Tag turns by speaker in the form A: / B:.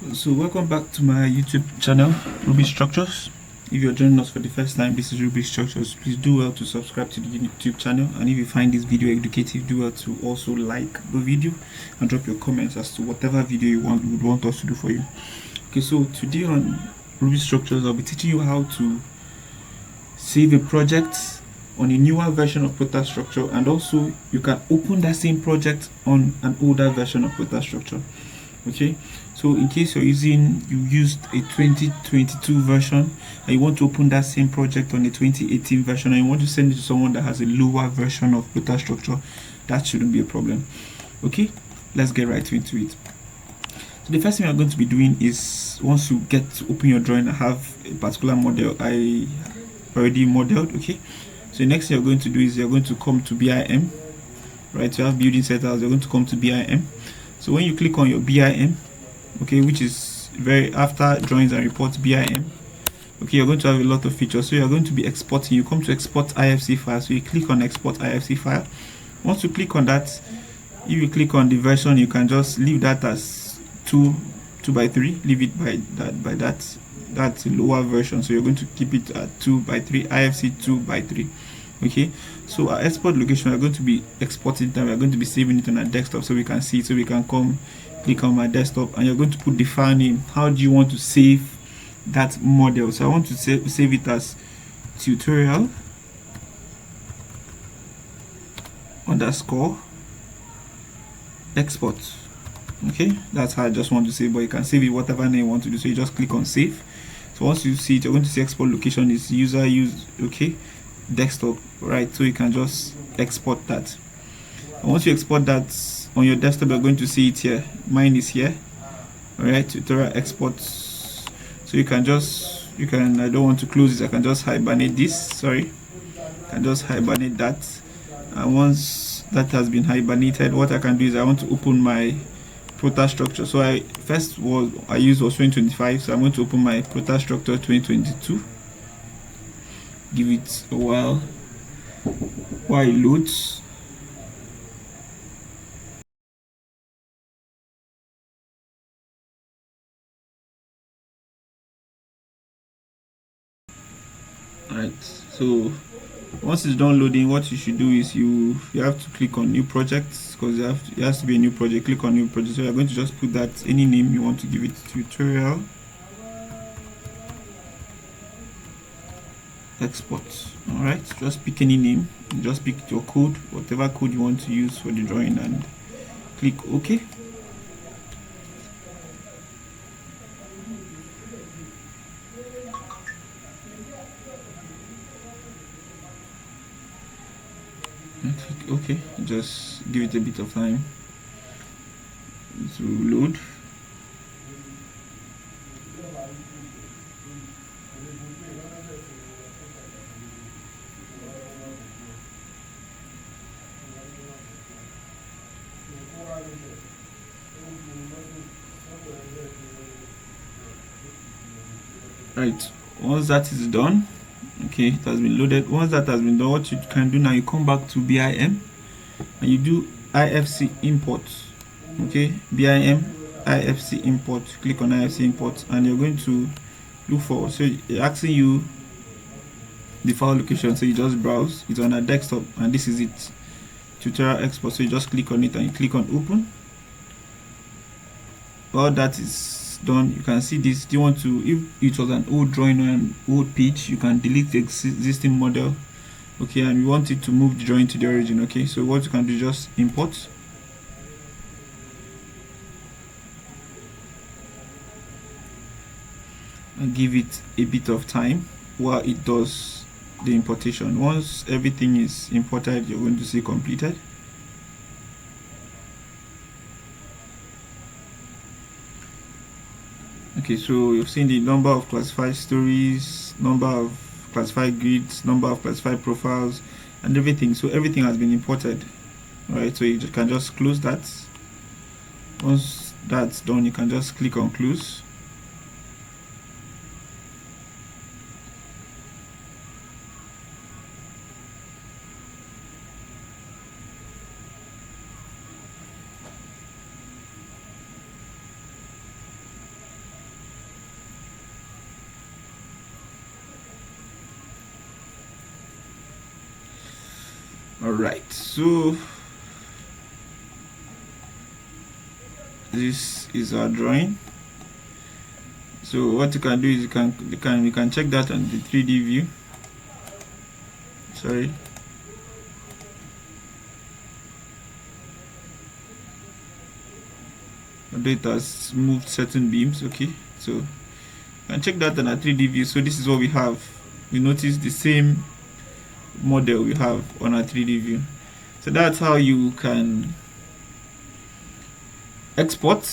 A: So welcome back to my YouTube channel, Ruby Structures. If you're joining us for the first time, this is Ruby Structures. Please do well to subscribe to the YouTube channel, and if you find this video educative, do well to also like the video and drop your comments as to whatever video you would want us to do for you. Okay, so today on Ruby Structures, I'll be teaching you how to save a project on a newer version of ProtaStructure, and also you can open that same project on an older version of ProtaStructure. Okay, so in case you used a 2022 version and you want to open that same project on a 2018 version and you want to send it to someone that has a lower version of ProtaStructure, that shouldn't be a problem. Okay, let's get right into it. So the first thing I'm going to be doing is, once you get to open your drawing, I have a particular model I already modeled. Okay, so the next thing you're going to do is you're going to come to BIM, right? So you have building settings, you're going to come to BIM. So when you click on your BIM, okay, which is after drawings and reports, BIM, okay, you're going to have a lot of features. So you're going to be exporting. You come to export IFC file. So you click on export IFC file. Once you click on that, if you click on the version, you can just leave that as 2 by 3. Leave it by that. That's a lower version. So you're going to keep it at 2 by 3, IFC 2 by 3. Okay, so our export location, we're going to be exporting that. We're going to be saving it on our desktop so we can see it. So we can come click on my desktop and you're going to put the file name. How do you want to save that model? So I want to save it as tutorial underscore export. Okay, that's how I just want to save, but you can save it whatever name you want to do. So you just click on save. So once you see it, you're going to see export location is user use, okay, desktop, right? So you can just export that. And once you export that on your desktop, you're going to see it here. Mine is here. All right, tutorial export. So I don't want to close this. I can just hibernate this. Sorry, I can just hibernate that. And once that has been hibernated, what I can do is I want to open my ProtaStructure. So I used was 2025. So I'm going to open my ProtaStructure 2022. Give it a while it loads. Alright, so once it's done loading, what you should do is you have to click on new projects, because it has to be a new project. Click on new project. So you're going to just put that any name you want to give it, tutorial export. All right, just pick any name, just pick your code, whatever code you want to use for the drawing, and click OK. Click OK. Just give it a bit of time to load. Right, once that is done, okay, it has been loaded. Once that has been done, what you can do now, you come back to BIM and you do IFC import. Okay, BIM IFC import. Click on IFC import and you're going to look for, so it's asking you the file location. So you just browse, it's on a desktop and this is it, tutorial export. So you just click on it and you click on open. All that is done. You can see this. Do you want to, if it was an old drawing or an old page, you can delete the existing model. Okay, and we want it to move the drawing to the origin. Okay, so what you can do, just import. And give it a bit of time while it does the importation. Once everything is imported, you're going to see completed. Okay, so you've seen the number of classified stories, number of classified grids, number of classified profiles, and everything. So everything has been imported. All right, so you can just close that. Once that's done, you can just click on close. Alright, so this is our drawing. So what you can do is you can check that on the 3D view. Sorry. It has moved certain beams. Okay, so you can check that on a 3D view. So this is what we have. We notice the same model we have on our 3D view. So that's how you can export